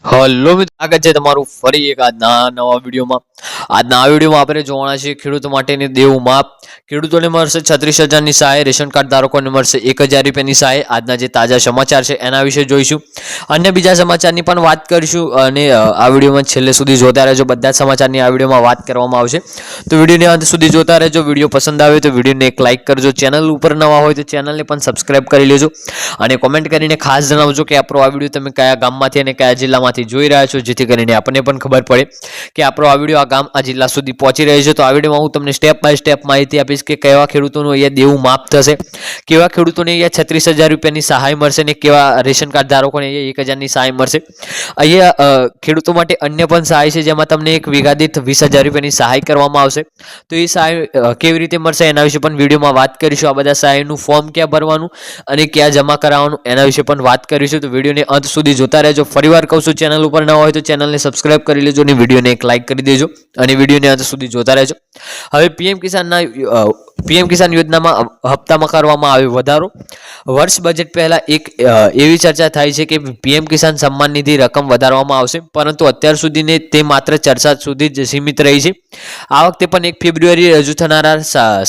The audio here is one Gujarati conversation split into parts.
હલો મિત્રો, સ્વાગત છે તમારું ફરી એક આજના નવા વિડીયોમાં. આજના આ વિડીયોમાં આપણે જોવાના છીએ ખેડૂતો માટેની દેવું માપ. ખેડૂતોને મળશે 36,000ની સહાય, રેશન કાર્ડ ધારકોને મળશે 1,000 રૂપિયાની સહાય. આજના જે તાજા સમાચાર છે એના વિશે જોઈશું. અન્ય બીજા સમાચારની પણ વાત કરીશું અને આ વિડીયોમાં છેલ્લે સુધી જોતા રહેજો. બધા જ સમાચારની આ વિડીયોમાં વાત કરવામાં આવશે, તો વિડીયોને અંત સુધી જોતા રહેજો. વિડીયો પસંદ આવે તો વિડીયોને એક લાઇક કરજો. ચેનલ ઉપર નવા હોય તો ચેનલને પણ સબસ્ક્રાઇબ કરી લેજો અને કોમેન્ટ કરીને ખાસ જણાવજો કે આપણો આ વિડીયો તમે કયા ગામમાંથી અને કયા જિલ્લામાંથી જોઈ રહ્યા છો, જેથી કરીને આપણને પણ ખબર પડે કે આપણો આ વિડીયો આ ગામ આ જિલ્લા સુધી પહોંચી રહ્યો છે. તો આ વિડીયોમાં હું તમને સ્ટેપ બાય સ્ટેપ માહિતી આપીશ કે કેવા ખેડૂતોનું અહીંયા દેવું માફ થશે, કેવા ખેડૂતોને અહીંયા 36,000 રૂપિયાની સહાય મળશે અને કેવા રેશન કાર્ડ ધારકોને અહીંયા 1,000ની સહાય મળશે. અહીંયા ખેડૂતો માટે અન્ય પણ સહાય છે, જેમાં તમને એક વીઘા દીઠ 20,000 રૂપિયાની સહાય કરવામાં આવશે. તો એ સહાય કેવી રીતે મળશે એના વિશે પણ વિડીયોમાં વાત કરીશું. આ બધા સહાયનું ફોર્મ ક્યાં ભરવાનું અને ક્યાં જમા કરાવવાનું એના વિશે પણ વાત કરીશું. તો વિડીયોને અંત સુધી જોતા રહેજો. ફરીવાર કહું છું, ચેનલ ઉપર ન હોય તો ચેનલને સબસ્ક્રાઇબ કરી લેજો અને વિડીયોને એક લાઇક કરી દેજો અને વિડીયોને અંત સુધી જોતા રહેજો. હવે પીએમ કિસાન યોજનામાં હપ્તામાં કરવામાં આવે વધારો. વર્ષ બજેટ પહેલા એક એવી ચર્ચા થાય છે કે પીએમ કિસાન સન્માન નિધિ રકમ વધારવામાં આવશે, પરંતુ અત્યાર સુધીને તે માત્ર ચર્ચા સુધી જ સીમિત રહી છે. આ વખતે પણ 1 ફેબ્રુઆરીએ રજૂ થનારા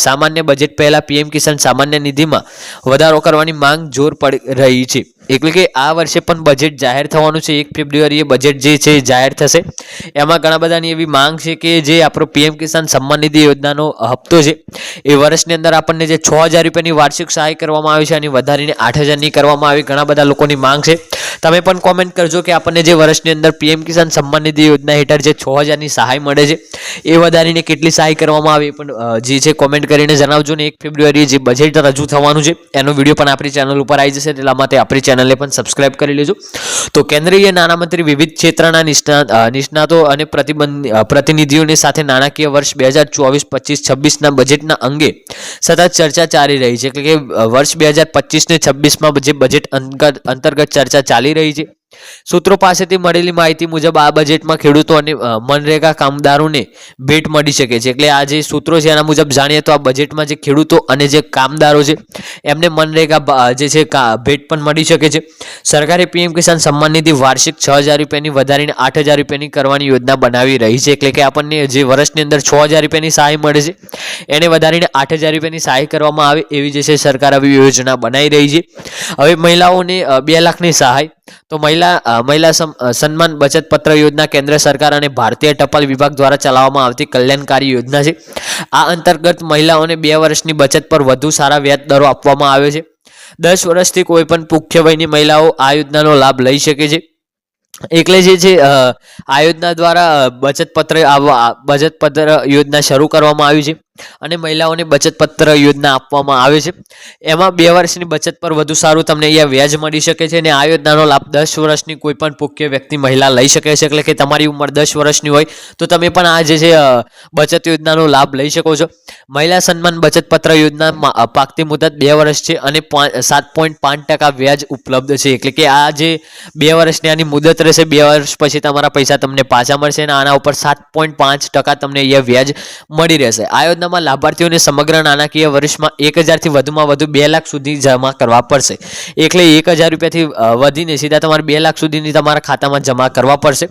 સામાન્ય બજેટ પહેલા પીએમ કિસાન સામાન્ય નિધિમાં વધારો કરવાની માંગ જોર પડી રહી છે. એટલે કે આ વર્ષે પણ બજેટ જાહેર થવાનું છે. 1 ફેબ્રુઆરીએ બજેટ જે છે જાહેર થશે. એમાં ઘણા બધાની એવી માંગ છે કે જે આપણો પીએમ કિસાન સન્માન નિધિ યોજનાનો હપ્તો છે એ વર્ષની અંદર આપણને જે 6,000 રૂપિયાની વાર્ષિક સહાય કરવામાં આવી છે અને વધારીને 8,000ની કરવામાં આવી. ઘણા બધા લોકોની માંગ છે. તમે પણ કોમેન્ટ કરજો કે આપણને જે વર્ષની અંદર પીએમ કિસાન સન્માન નિધિ યોજના હેઠળ જે 6,000ની સહાય મળે છે એ વધારીને કેટલી સહાય કરવામાં આવી પણ જે છે કોમેન્ટ કરીને જણાવજો. ને 1 ફેબ્રુઆરીએ જે બજેટ રજૂ થવાનું છે એનો વિડીયો પણ આપણી ચેનલ ઉપર આવી જશે, એટલા માટે આપણી ચેનલને પણ સબસ્ક્રાઇબ કરી લેજો. તો કેન્દ્રીય નાણામંત્રી વિવિધ ક્ષેત્રના નિષ્ણાતો અને પ્રતિનિધિઓની સાથે નાણાકીય વર્ષ 2024-25-26ના બજેટના અંગે સતત ચર્ચા ચાલી રહી છે. એટલે કે વર્ષ 2025 ને 26માં જે બજેટ અંતર્ગત ચર્ચા ચાલી રહી છે. સૂત્રો પાસેથી મળેલી માહિતી મુજબ આ બજેટમાં ખેડૂતો અને મનરેગા કામદારોને ભેટ મળી શકે છે. એટલે આ જે સૂત્રો છે એના મુજબ જાણીએ તો આ બજેટમાં જે ખેડૂતો અને જે કામદારો છે એમને મનરેગા જે છે ભેટ પણ મળી શકે છે. સરકારે પીએમ કિસાન સન્માન નિધિ વાર્ષિક 6,000 રૂપિયાની વધારીને 8,000 રૂપિયાની કરવાની યોજના બનાવી રહી છે. એટલે કે આપણને જે વર્ષની અંદર 6,000 રૂપિયાની સહાય મળે છે એને વધારીને 8,000 રૂપિયાની સહાય કરવામાં આવે એવી જે છે સરકાર આવી યોજના બનાવી રહી છે. હવે મહિલાઓને 2 લાખની સહાય. તો મહિલા સન્માન બચત પત્ર યોજના કેન્દ્ર સરકાર અને ભારતીય ટપાલ વિભાગ દ્વારા ચલાવવામાં આવતી કલ્યાણકારી યોજના છે. આ અંતર્ગત મહિલાઓને 2 વર્ષની બચત પર વધુ સારા વ્યાજ દરો આપવામાં આવે છે. 10 વર્ષથી કોઈ પણ પુખ્ય વયની મહિલાઓ આ યોજનાનો લાભ લઈ શકે છે. એટલે જે છે આ યોજના દ્વારા બચત પત્ર યોજના શરૂ કરવામાં આવી છે અને મહિલાઓને બચત પત્ર યોજના આપવામાં આવે છે. એમાં 2 વર્ષની બચત પર વધુ સારું તમને અહીંયા વ્યાજ મળી શકે છે અને આ યોજનાનો લાભ 10 વર્ષની કોઈ પણ પુખ્ય વ્યક્તિ મહિલા લઈ શકે છે. એટલે કે તમારી ઉંમર 10 વર્ષની હોય તો તમે પણ આ જે છે બચત યોજનાનો લાભ લઈ શકો છો. મહિલા સન્માન બચત પત્ર યોજના પાકતી મુદત 2 વર્ષ છે અને 7.5% વ્યાજ ઉપલબ્ધ છે. એટલે કે આ જે 2 વર્ષની આની મુદત રહેશે, 2 વર્ષ પછી તમારા પૈસા તમને પાછા મળશે અને આના ઉપર 7.5% તમને અહીંયા વ્યાજ મળી રહેશે. આ યોજનામાં લાભાર્થીઓને સમગ્ર નાણાકીય વર્ષમાં 1,000 થી વધુમાં વધુ 2 લાખ સુધી જમા કરવા પડશે. એટલે 1,000 રૂપિયાથી વધીને સીધા તમારે 2 લાખ સુધીની તમારા ખાતામાં જમા કરવા પડશે.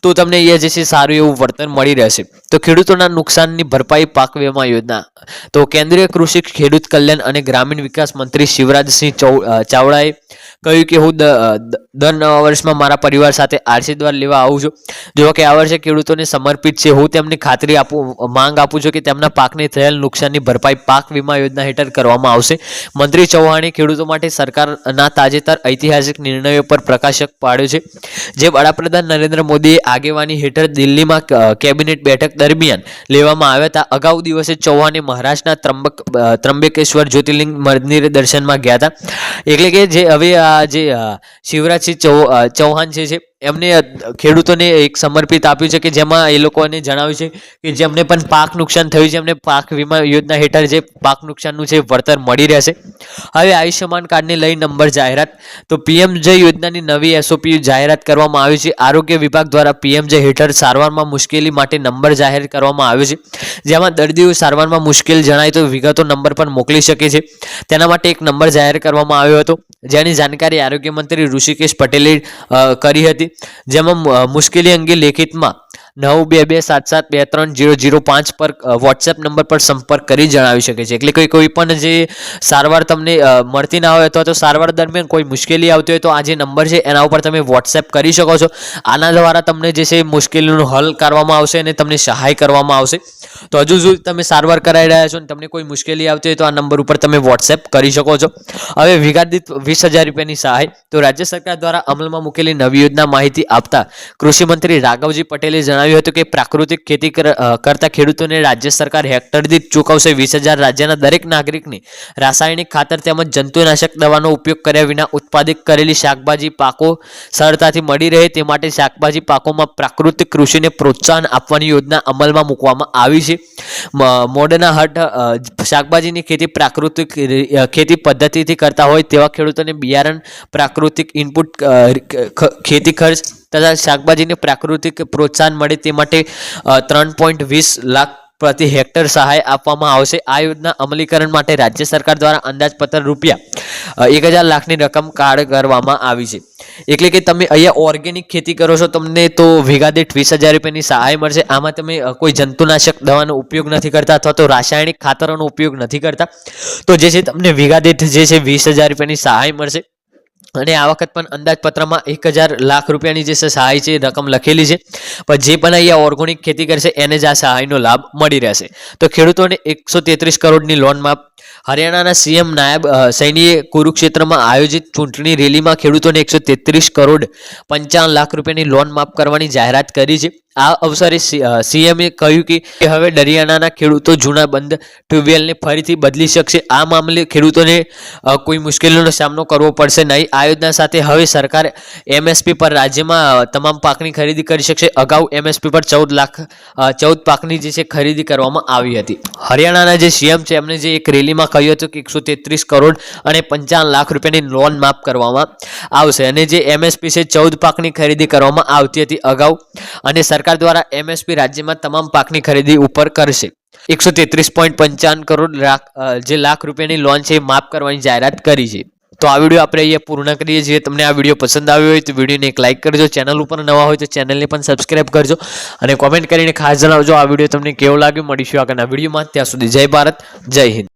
તો તમને અહીંયા જે છે સારું એવું વળતર મળી રહેશે. તો ખેડૂતોના નુકસાનની ભરપાઈ પાક વીમા યોજના. તો કેન્દ્રીય કૃષિ ખેડૂત કલ્યાણ અને ગ્રામીણ વિકાસ મંત્રી શિવરાજસિંહ ચાવડાએ કહ્યું કે હું દર નવા વર્ષમાં મારા પરિવાર સાથે આશીર્વાદ લેવા આવું છું. જો કે આ વર્ષે ખેડૂતોને સમર્પિત છે. હું તેમને ખાતરી માંગ આપું છું કે તેમના પાકને થયેલ નુકસાનની ભરપાઈ પાક વીમા યોજના હેઠળ કરવામાં આવશે. મંત્રી ચૌહાણે ખેડૂતો માટે સરકારના તાજેતર ઐતિહાસિક નિર્ણયો પર પ્રકાશ પાડ્યો છે, જે વડાપ્રધાન નરેન્દ્ર મોદીએ આગેવાની હેઠળ દિલ્હીમાં કેબિનેટ બેઠક દરમિયાન લેવામાં આવ્યા હતા. અગાઉ દિવસે ચૌહાણે મહારાષ્ટ્રના ત્રંબકેશ્વર જ્યોતિર્લિંગ મંદિર દર્શનમાં ગયા હતા. એટલે કે જે હવે આ જે શિવરાજસિંહ ચૌહાણ છે એમને ખેડૂતોને એક સમર્પિત આપ્યું છે કે જેમાં એ લોકોને જણાવ્યું છે કે જેમને પણ પાક નુકસાન થયું છે એમને પાક વીમા યોજના હેઠળ જે પાક નુકસાનનું છે વળતર મળી રહેશે. હવે આયુષ્યમાન કાર્ડને લઈ નંબર જાહેરાત. તો પીએમજે યોજનાની નવી એસઓપી જાહેરાત કરવામાં આવી છે. આરોગ્ય વિભાગ દ્વારા પીએમજે હેઠળ સારવારમાં મુશ્કેલી માટે નંબર જાહેર કરવામાં આવ્યો છે, જેમાં દર્દીઓ સારવારમાં મુશ્કેલ જણાય તો વિગતો નંબર પર મોકલી શકે છે. તેના માટે એક નંબર જાહેર કરવામાં આવ્યો હતો, જેની જાણકારી આરોગ્ય મંત્રી ઋષિકેશ પટેલે કરી હતી. જેમાં મુશ્કેલી અંગે લેખિતમાં 9227723005 પર વોટ્સએપ નંબર પર સંપર્ક કરી જણાવી શકે છે. એટલે કોઈ પણ જે સારવાર તમને મળતી ના હોય અથવા તો સારવાર દરમિયાન કોઈ મુશ્કેલી આવતી હોય તો આ જે નંબર છે એના ઉપર તમે વોટ્સએપ કરી શકો છો. આના દ્વારા તમને જે છે મુશ્કેલીનો હલ કરવામાં આવશે અને તમને સહાય કરવામાં આવશે. તો હજુ સુધી તમે સારવાર કરાવી રહ્યા છો અને તમને કોઈ મુશ્કેલી આવતી હોય તો આ નંબર ઉપર તમે વોટ્સએપ કરી શકો છો. હવે વિઘાદિત 20,000 રૂપિયાની સહાય. તો રાજ્ય સરકાર દ્વારા અમલમાં મૂકેલી નવી યોજના માહિતી આપતા કૃષિ મંત્રી રાઘવજી પટેલે જણાવ્યું હતું કે પ્રાકૃતિક ખેતી કરતા ખેડૂતોને રાજ્ય સરકાર હેક્ટર દીઠ ચૂકવશે 20,000. રાજ્યના દરેક નાગરિકને રાસાયણિક ખાતર તેમજ જંતુનાશક દવાનો ઉપયોગ કર્યા વિના ઉત્પાદિત કરેલી શાકભાજી પાકો સરળતાથી મળી રહે તે માટે શાકભાજી પાકોમાં પ્રાકૃતિક કૃષિને પ્રોત્સાહન આપવાની યોજના અમલમાં મૂકવામાં આવી છે. મોડના હટ શાકભાજીની ખેતી પ્રાકૃતિક ખેતી પદ્ધતિથી કરતા હોય તેવા ખેડૂતોને બિયારણ, પ્રાકૃતિક ઇનપુટ, ખેતી ખર્ચ તથા શાકભાજીને પ્રાકૃતિક પ્રોત્સાહન મળે તે માટે 3.20 લાખ પ્રતિ હેક્ટર સહાય આપવામાં આવશે. આ યોજના અમલીકરણ માટે રાજ્ય સરકાર દ્વારા અંદાજપત્ર રૂપિયા 1,000 લાખની રકમ કાર્ડ કરવામાં આવી છે. એટલે કે તમે અહીંયા ઓર્ગેનિક ખેતી કરો છો તમને તો વીઘા દીઠ 20,000 રૂપિયાની સહાય મળશે. આમાં તમે કોઈ જંતુનાશક દવાનો ઉપયોગ નથી કરતા અથવા તો રાસાયણિક ખાતરોનો ઉપયોગ નથી કરતા તો જે છે તમને વીઘા દીઠ જે છે 20,000 રૂપિયાની સહાય મળશે. અને આ વખત પણ અંદાજપત્રમાં 1,000 લાખ રૂપિયાની જે સહાય છે રકમ લખેલી છે. પણ જે પણ અહીંયા ઓર્ગેનિક ખેતી કરશે એને જ આ સહાયનો લાભ મળી રહેશે. તો ખેડૂતોને 133 કરોડની લોન માફ. હરિયાણાના સીએમ નાયબ સૈનીએ કુરુક્ષેત્રમાં આયોજિત ચૂંટણી રેલીમાં ખેડૂતોને 133 કરોડ 55 લાખ રૂપિયાની લોન માફ કરવાની જાહેરાત કરી છે. આ અવસરે સીએમએ કહ્યું કે હવે હરિયાણાના ખેડૂતો જૂના બંધ ટ્યુબવેલને ફરીથી બદલી શકશે. આ મામલે ખેડૂતોને કોઈ મુશ્કેલીનો સામનો કરવો પડશે નહીં. આ યોજના સાથે હવે સરકાર એમએસપી પર રાજ્યમાં તમામ પાકની ખરીદી કરી શકશે. અગાઉ એમએસપી પર 14 પાકની જે છે ખરીદી કરવામાં આવી હતી. હરિયાણાના જે સીએમ છે એમને જે એક રેલીમાં કહ્યું હતું કે 133 કરોડ અને 55 લાખ રૂપિયાની લોન માફ કરવામાં આવશે અને જે એમએસપી છે 14 પાકની ખરીદી કરવામાં આવતી હતી અગાઉ અને સરકાર દ્વારા એમએસપી રાજ્યમાં તમામ પાકની ખરીદી ઉપર કરશે. 133.55 કરોડ લાખ રૂપિયાની લોન છે માફ કરવાની જાહેરાત કરી છે. તો આ વિડીયો આપણે અહીંયા પૂર્ણ કરીએ છીએ. તમને આ વિડીયો પસંદ આવ્યો હોય તો વિડીયોને એક લાઇક કરજો. ચેનલ ઉપર નવા હોય તો ચેનલને પણ સબસ્ક્રાઇબ કરજો અને કોમેન્ટ કરીને ખાસ જણાવજો આ વિડીયો તમને કેવો લાગ્યો. મળીશું આગળના વિડીયોમાં. ત્યાં સુધી જય ભારત, જય હિન્દ.